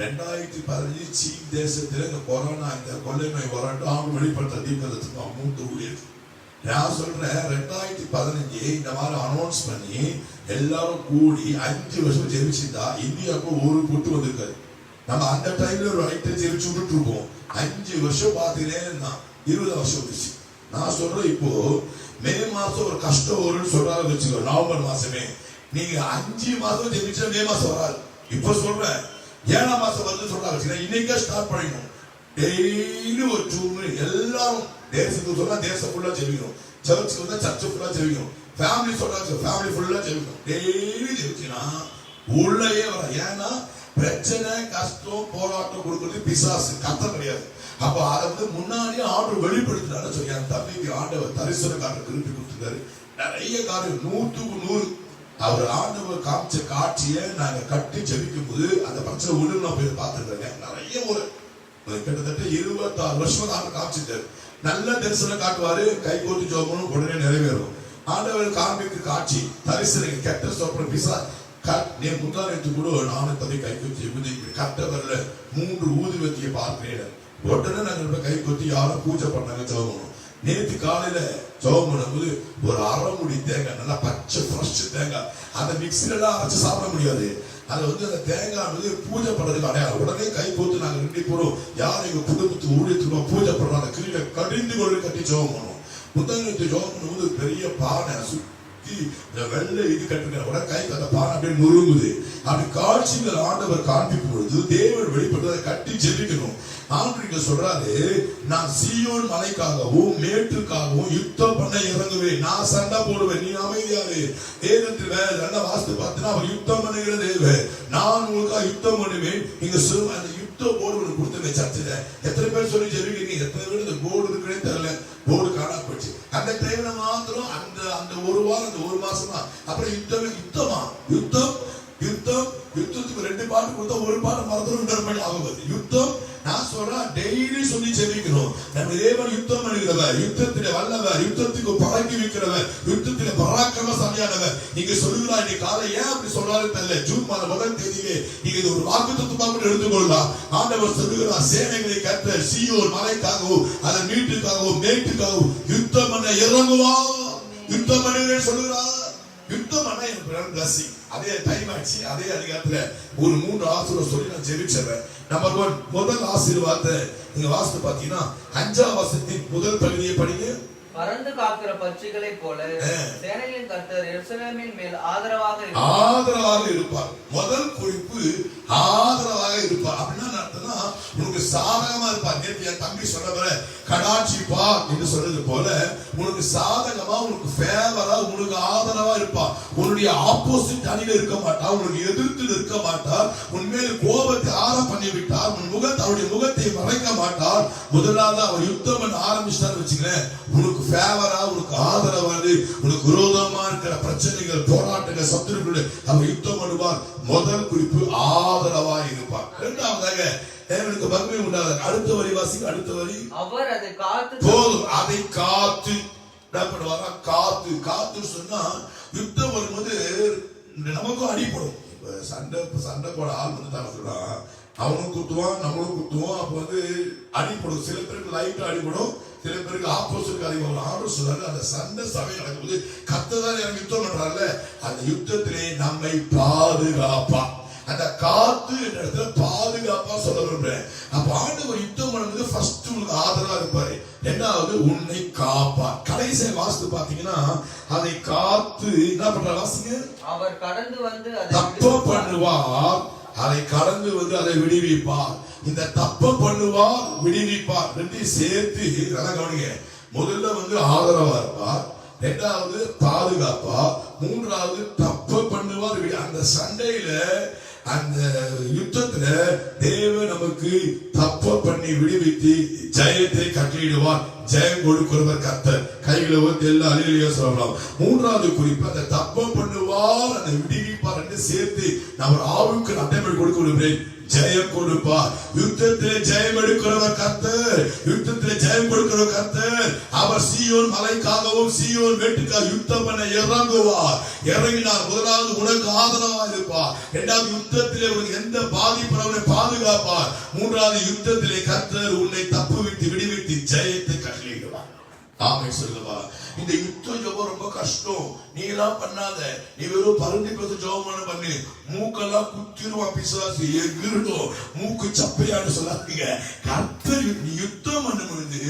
2015 சீன் தேசத்துல இந்த கொரோனா, இந்த கொள்ளை நோய் வரட்டும் அவங்க வெளிப்படுத்த தீர்க்கதரிசனம் அமௌண்ட் ஊழியது. நான் சொல்றேன் 2015 இந்த மாதிரி அனௌன்ஸ் பண்ணி எல்லாரும் கூடி 5 வருஷம் ஜெபிச்சிருந்தா இந்தியாவுக்கு ஒரு பொட்டு வந்திருக்காரு. நம்ம அந்த டைம்ல ஒரு ஐட்டை ஜெபிச்சு விட்டுட்டு இருப்போம். 5 வருஷம் பார்த்தீங்கன்னா 20 வருஷம் வந்துச்சு. நான் சொல்றேன் இப்போ மே மாசம் ஒரு கஷ்டம் வரும்னு சொல்றாரு வச்சுக்கோ. நவம்பர் மாசமே நீங்க 5 மாசம் ஜெபிச்சா மே மாசம் வராது. இப்ப சொல்றேன் 7ஆம் மாசம் வந்து சொல்றாரு வச்சுக்கோங்க. இன்னைக்கே ஸ்டார்ட் பண்ணிக்கணும். டெய்லி ஒரு 2 மினிட் எல்லாரும் தேசத்துக்கு சொன்னா தேசம் ஃபுல்லா ஜெபிக்கணும், சர்ச்சுக்கு வந்தா சர்ச்சு ஃபுல்லா ஜெபிக்கணும், ஃபேமிலி சொல்றா ஃபேமிலி ஃபுல்லா ஜெபிக்கணும். டெய்லி ஜெபிச்சினா உள்ளே வர. ஏன்னா பிரச்சனை, கஷ்டம், போராட்டம் கொடுக்கிறது பிசாசு, கர்த்தர் கிடையாது. அப்ப அதை வந்து முன்னாடியே ஆர்டர் வெளிப்படுத்தினால சொல்லி என் தம்பிக்கு ஆண்டவர் தரிசன காட்ட திருப்பி கொடுத்துருக்காரு. நிறைய காரியம் 100க்கு 100 அவர் ஆண்டவர் காமிச்ச காட்சியை நாங்க கட்டி ஜெபிக்கும் போது அந்த பிரச்சனை ஒண்ணு நான் போய் பார்த்துருக்கேன். நிறைய ஒரு கிட்டத்தட்ட 26 வருஷம் நாங்க காமிச்சிட்டாரு. நல்ல தரிசனம் காட்டுவாரு, கை கோத்து ஜோபனும் உடனே நிறைவேறும். ஆண்டவர் காண்பிக்கு காட்சி தரிசனம் கெட்ட சொப்பன பிசா முந்தானத்து கூட நானும் ததை கை கொத்தி கட்டவர்ல 3 ஊதுவத்தியை பார்க்கிறேன். உடனே நாங்கள் கை கொத்தி யாரும் பூஜை பண்ணாங்க ஜோபனும். நேற்று காலையில ஜோபம் பண்ணும்போது ஒரு அரை முடி தேங்காய், நல்லா பச்சை ஃப்ரெஷ் தேங்காய், அந்த மிக்சில எல்லாம் அரைச்சு சாப்பிட முடியாது. அதை அந்த தேங்காய் பூஜை பண்றதுக்கு அடையாளம். உடனே கை கோத்து நாங்க 2 பேரும் யார் எங்க குடும்பத்துக்கு ஊழியத்துக்கு பூஜை பண்றோம் அந்த கிரியில கடிந்து கொண்டு கட்டி ஜோபம் பண்ணுவோம். முந்தானத்து ஜோபம் பண்ணும்போது பெரிய பானை சுத்தி வெள்ளை இது கட்டுங்க. உடனே கை அந்த பானை அப்படியே நொறுங்குது. அப்படி காட்சிகள் ஆண்டவர் காண்பிக்கும் பொழுது தேவன் வெளிப்பட்டதை கட்டி ஜெபிக்கணும். ஆண்டவர் சொல்றாரு, நான் சீயோன் மலைக்காகவும் மேட்டுக்காகவும் யுத்தம் பண்ண இறங்குவேன், நான் சண்டை போடுவேன், நீ அமைதியாரு. வேதத்தில் நல்ல வாஸ்து பார்த்தீங்கன்னா அவர் யுத்தம் பண்ணுகிற தேவன், நான் உங்களுக்காக யுத்தம் பண்ணுவேன். நீங்க சொல்லுங்க அந்த யுத்த போர்டு கொடுத்து சர்ச்சில் எத்தனை பேர் சொல்லி ஜெபிக்கிறீங்க? எத்தனை பேர் இந்த போர்டு இருக்குன்னே தெரியல, போர்டு காணாம போச்சு. அந்த டைம்ல மாத்திரம் அந்த ஒரு வாரம் அந்த ஒரு மாசமா அப்புறம் யுத்தமா யுத்தம் யுத்தம் யுத்தத்துக்கு 2 பாட்டு கொடுத்தா ஒரு பாட்டு மறந்துடும் ஆகுது. யுத்தம் நான் சொல்றேன் டெய்லி சொல்லி ஜெபிக்கணும். நம்ம தேவன் யுத்தம் பண்ணுகிறவர், யுத்தத்திலே வல்லவர், யுத்தத்துக்கு பழக்கி வைக்கிறவர், யுத்தத்திலே பராக்கிரமசாலியானவர். நீங்க சொல்லுங்களா இன்னைக்கு காலை ஏன் அப்படி சொல்றாரு தெரியல. ஜூன் மாதம் 1ஆம் தேதியிலே நீங்க இது ஒரு வாக்குத்தத்தமாக எடுத்துக்கொள்ளலாம். ஆண்டவர் சொல்லுகிறார், சேனைகளை கர்த்தர் சீயோன் மலைக்காகவும் அதன் வீட்டுக்காகவும் மேட்டுக்காகவும் யுத்தம் பண்ண இறங்குவா. யுத்தம் பண்ணுகிறேன் சொல்லுகிறார். யுத்தம் பண்ண எனக்கு பிளஸிங். அதே டைம் ஆச்சு. அதே அதிகாரத்துல ஒரு 3 ஆசீர்வாதம் சொல்லி நான் ஜெபிச்சேன். நம்பர் 1 முதல் ஆசீர்வாதத்தை நீங்க வாசித்து பாத்தீங்கன்னா 5ஆம் வசனத்தின் முதல் பகுதியை படிங்க. பறந்து காக்கிற பட்சிகளை போல சேனையின் கர்த்தர் எருசலேமின் மேல் ஆதரவாக இருப்பார். முதல் குறிப்பு ஆதரவாக இருப்பார். அப்படின்னா அர்த்தம்னா உனக்கு சாதகமா இருப்பார். நேற்று என் தம்பி சொன்னவர கடாட்சிப்பா என்று சொல்றது போல உனக்கு சாதகமா, உனக்கு ஃபேவரா, உனக்கு ஆதரவா இருப்பார். உன்னுடைய ஆப்போசிட் அணியில இருக்க மாட்டார், உனக்கு எதிர்த்து இருக்க மாட்டார், உன்மேல் கோபத்தை ஆற பண்ணிவிட்டார், உன் முகத்தை அவருடைய முகத்தை மறைக்க மாட்டார். முதலாவது அவர் யுத்தம் பண்ண ஆரம்பிச்சிட்டார் வச்சுக்கிறேன், உனக்கு ஃபேவரா, உனக்கு ஆதரவாது, உனக்கு விரோதமா இருக்கிற பிரச்சனைகள் போராட்டங்கள் சத்துருக்களுடைய அவர் யுத்தம் பண்ணுவார். முதல் குறிப்பு ஆதரவா இருப்பார். இரண்டாவதாக தேவனுக்கு மகிமை உண்டாது. அடுத்த வரி வாசிங்க. அடுத்த வரி, அவர் அதை காத்து போதும், அதை காத்து காத்து காத்து சொன்னா யுத்தம் வரும்போது நமக்கும் அடிப்படும். இப்ப சண்டை போட ஆள் தானே சொல்றான், அவனும் குத்துவான் நம்மளும் குத்துவோம். அப்ப அடிப்படும். சில பேருக்கு லைட்டா அடிப்படும், சில பேருக்கு ஆப்போசிட் அதிகம். ஆர்டர் சொல்றாரு அந்த சண்டை சபை நடக்கும்போது கர்த்தர் எனக்கு யுத்தம் பண்றாருல, அந்த யுத்தத்திலே நம்மை பாதுகாப்பா. அந்த காத்து என்ற இடத்துல பாதுகாப்பா சொல்ல விரும்புறேன். அப்ப ஆண்டவர் யுத்தம் பண்ணும்போது ஃபர்ஸ்ட் உங்களுக்கு ஆதரவா இருப்பாரு, இரண்டாவது உன்னை காப்பார். கடைசியை வாசித்து பாத்தீங்கன்னா அதை காத்து என்ன பண்ற வாசிங்க, அவர் கடந்து வந்து தப்பு பண்ணுவார், அதை கடந்து வந்து அதை விடுவிப்பார். இந்த தப்ப பண்ணுவார் விடுவிப்பார் ரெண்டையும் சேர்த்து நல்லா கவனிங்க. முதல்ல ஆதரவா இருப்பார், இரண்டாவது பாதுகாப்பா, மூன்றாவது தப்ப பண்ணுவார். அந்த சண்டையில அந்த யுத்தத்துல தேவன் நமக்கு தப்ப பண்ணி விடுவித்து ஜெயத்தை கட்டளையிடுவார். ஜெயம் கொடுக்கிறவர் கர்த்தர். கைகளை ஊத்தி எல்லாம் அல்லேலூயா சொல்லலாம். மூன்றாவது குறிப்பு அந்த தப்ப பண்ணுவார், அந்த விடுவிப்பார் என்று சேர்த்து நான் ஆவுக்கு அட்டைமை கொடுக்க விடுகிறேன். ஜெயம் கொடுப்பார். யுத்தத்திலே ஜெயம் எடுக்கிறவர் கர்த்தர், யுத்தத்திலே ஜெயம் கொடுக்கிறவர் கர்த்தர். அவர் சீயோன் மலைக்காகவும் சீயோன் மேட்டுக்காக யுத்தம் பண்ண இறங்குவார். இறங்கினார். முதலாவது உனக்கு ஆதரவா இருப்பார், இரண்டாவது யுத்தத்திலே உனக்கு எந்த பாதிப்பு பாதுகாப்பார், மூன்றாவது யுத்தத்திலே கர்த்தர் உன்னை தப்பு விட்டு விடுவித்து ஜெயத்தை கட்டளையிடுவார். ஆமை சொல்லுவா. இந்த யுத்த ஜெபம் ரொம்ப கஷ்டம். நீ எல்லாம் பண்ணாத, நீ வெறும் பருந்தி பேச ஜெபம் பண்ணு. மூக்கெல்லாம் குத்திருவா பிசாசு, எகிரும், மூக்கு சப்பையான்னு சொல்லாதீங்க. கர்த்தர் நீ யுத்தம் பண்ணும்போது,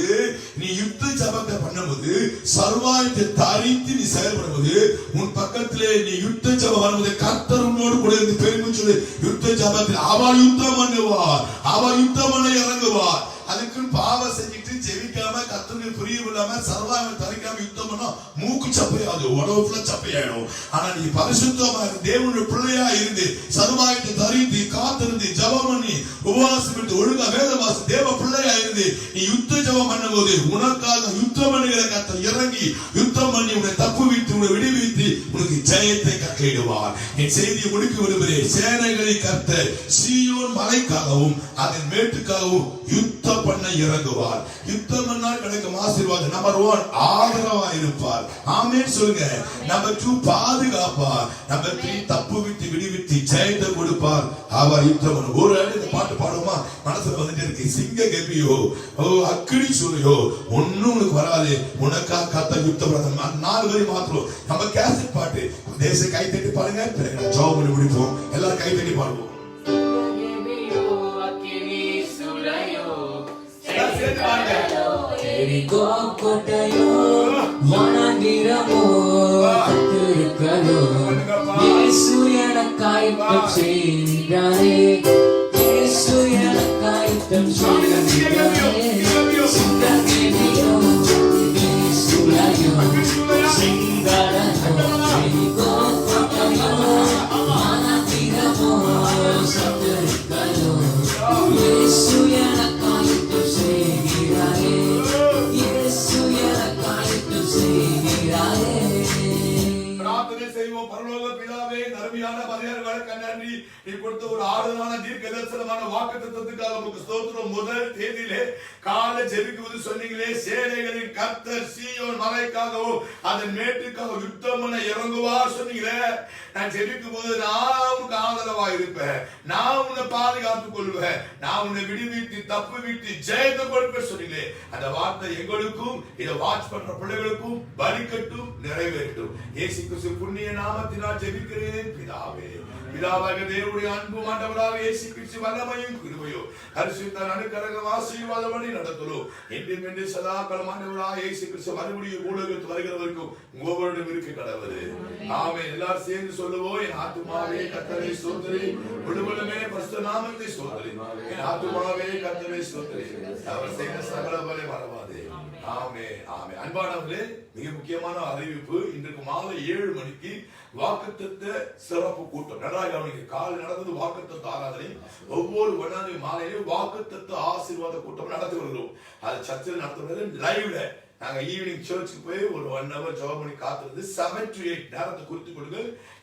நீ யுத்த ஜெபத்தை பண்ணும்போது, சர்வாயத்தை தரித்து நீ செயல்படும்போது, உன் பக்கத்திலே நீ யுத்த ஜெபம் பண்ணும்போது கர்த்தர் உன்னோடு கூட இருந்து பெருமை சொல்லி யுத்த ஜெபத்தில் அவர் யுத்தம் பண்ணுவார், அவர் யுத்தம் பண்ண இறங்குவார். அதுக்கு பாவம் செஞ்சுட்டு ஜெபிக்காம கர்த்தருக்கு புரியவில்லாம சர்வாயத்தை தரிக்காம யுத்தம் பண்ணா மூக்கு சப்பையாது, உடம்புல சப்பையாயிடும். ஆனா நீ பரிசுத்தமா தேவனுடைய பிள்ளையா இருந்து சர்வாயத்தை தரித்து காத்திருந்து ஜெபம் பண்ணி உபவாசம் எடுத்து ஒழுங்கா வேதவாசி தேவ பிள்ளையா இருந்து நீ யுத்த ஜெபம் பண்ணும்போது உனக்காக யுத்தம் பண்ணுகிற கர்த்தர் இறங்கி யுத்தம் பண்ணி உன்னை தப்பு விட்டு உன்னை விடுவித்து உனக்கு ஜெயத்தை கட்டளையிடுவார். என் செய்தியை முடிக்க விரும்புகிறேன். சேனைகளை கர்த்தர் சீயோன் மலைக்காகவும் அதன் மேட்டுக்காகவும் யுத்தம் பண்ண இறங்குவார். யுத்தம் பண்ணால் கிடைக்கும் ஆசீர்வாதம். நம்பர் 1 ஆதரவா இருப்பார். ஆமென் சொல்லுங்க. நம்பர் 2 பாதுகாப்பார். நம்பர் 3 தப்பு விட்டு விடுவித்து ஜெயத்தை கொடுப்பார். அவர் யுத்தம் பண்ண ஒரு இந்த பாட்டு பாடுமா மனசுல வந்துட்டு இருக்கு. சிங்க கெபியோ அக்கினி சூரியோ ஒன்னும் உனக்கு வராது. உனக்கா கத்த யுத்தம் 4 வரி மாத்திரம். நம்ம கேசட் பாட்டு தேச கை தட்டி பாருங்க. பிறகு ஜாப் பண்ணி முடிப்போம். எல்லாரும் கை தட்டி பாடுவோம். எரிகோ கோட்டையோ வனாந்திரமோ கத்திருக்கலோ இயேசு எனக்காய் யுத்தம் செய்கிறாரே. இயேசு எனக்காய் யுத்தம் செய்கிறாரே. சிங்கமேனியோ சுளையோ சிங்கடனோ எரிகோ கோட்டையோ வனாந்திரமோ கத்திருக்கலோ இயேசு எனக்காய் யுத்தம் செய்கிறாரே. பிரார்த்தனை செய்வோம். பரலோக பிதாவே, அருமையான பதினாறு நன்றி. நீ கொடுத்த ஒரு ஆறுதலான தீர்க்க தரிசனமான வாக்குத்தத்தத்துக்காக உமக்கு ஸ்தோத்திரம். முதல் தேதியிலே காலை ஜெபிக்குவது சொன்னீங்களே, சேனைகளின் கர்த்தர் சீயோன் மலைக்காகவும் அதன் மேட்டுக்காக யுத்தம் பண்ண இறங்குவார் சொன்னீங்களே. நான் ஜெபிக்கும் போது நான் உனக்கு ஆதரவா இருப்பேன், நான் உன்னை பாதுகாத்துக் கொள்வேன், நான் உன்னை விடுவித்து தப்பு விட்டு ஜெயத்தை கொடுப்பேன் சொன்னீங்களே. அந்த வார்த்தை எங்களுக்கும் இதை வாட்ச் பண்ற பிள்ளைகளுக்கும் பலிக்கட்டும், நிறைவேற்றும். இயேசு கிறிஸ்து புண்ணிய நாமத்தினால் ஜெபிக்கிறேன் பிதாவே. பிதாவாகிய தேவனுடைய அன்பு ஆண்டவராக இயேசு கிறிஸ்து வல்லமையும் கிருபையும் பரிசுத்த அனுக்கிரகம் ஆசீர்வாதமணி நடத்தும் என்றும் என்று சதா காலம் ஆண்டவராக இயேசு கிறிஸ்து மறுபடியும் ஊழியத்துக்கு வருகிறவருக்கும் ஒவ்வொருவரும் இருக்க கடவுளே. ஆமென். எல்லாரும் சேர்ந்து சொல்லுவோம். என் ஆத்துமாவே கர்த்தரை ஸ்தோத்திரி, முழுவதுமே பரிசுத்த நாமத்தை ஸ்தோத்திரி. என் ஆத்துமாவே கர்த்தரை ஸ்தோத்திரி, அவர் செய்த சகல பலை மறவாதே. ஆமென், ஆமென். அன்பானவர்களே, மிக முக்கியமான அறிவிப்பு. இன்றைக்கு மாலை 7 மணிக்கு வாக்குத்தத்த சிறப்பு கூட்டம். காலை நடந்தது வாக்குத்தத்த ஆராதனை. ஒவ்வொரு வண்ணாதி மாலையிலும் வாக்குத்தத்த ஆசீர்வாத கூட்டம் நடத்தி வருகிறோம். அது சர்ச்சில் நடத்துறது லைவ்ல. நாங்க ஈவினிங் சர்ச்சுக்கு போய் ஒரு 1 hour ஜாப் பண்ணி காத்துறது. 7 to 8 நேரத்தை குறித்து கொடுங்க.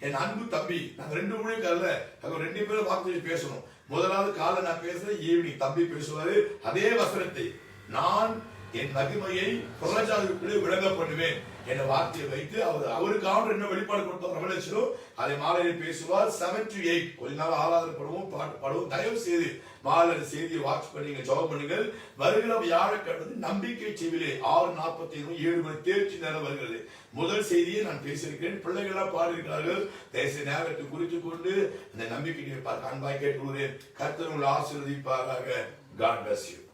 என் அன்பு தம்பி, நாங்க 2 ஊழியக்காரல, நாங்க 2 பேரும் வாக்கு பேசணும். முதலாவது காலை நான் பேசுறேன், ஈவினிங் தம்பி பேசுவாரு. அதே வசனத்தை நான் என் மகிமையை புறஜாதிக்குள்ளே விளங்க பண்ணுவேன் என்ற வார்த்தையை வைத்து அவருக்காக என்ன வெளிப்பாடு கொடுத்த ரெவலேஷனோ அதை மாலையில் பேசுவார். 7 to 8 கொஞ்ச நாள் ஆராதனை படுவோம், பாட்டு பாடுவோம். தயவு செய்து மாலை செய்தியை வாட்ச் பண்ணீங்க, ஜெபம் பண்ணுங்கள். வருகிற வியாழக்கிழமை நம்பிக்கை செவிலே 6:45 7 மணி தேர்ச்சி நேரம் வருகிறது. முதல் செய்தியை நான் பேசியிருக்கிறேன். பிள்ளைகளா பாடியிருக்கிறார்கள். தேச நேரத்தை குறித்து கொண்டு அந்த நம்பிக்கையை பார்க்க அன்பாய் கேட்டுள்ளேன். கர்த்தர் உங்களை ஆசீர்வதிப்பாராக. God bless you.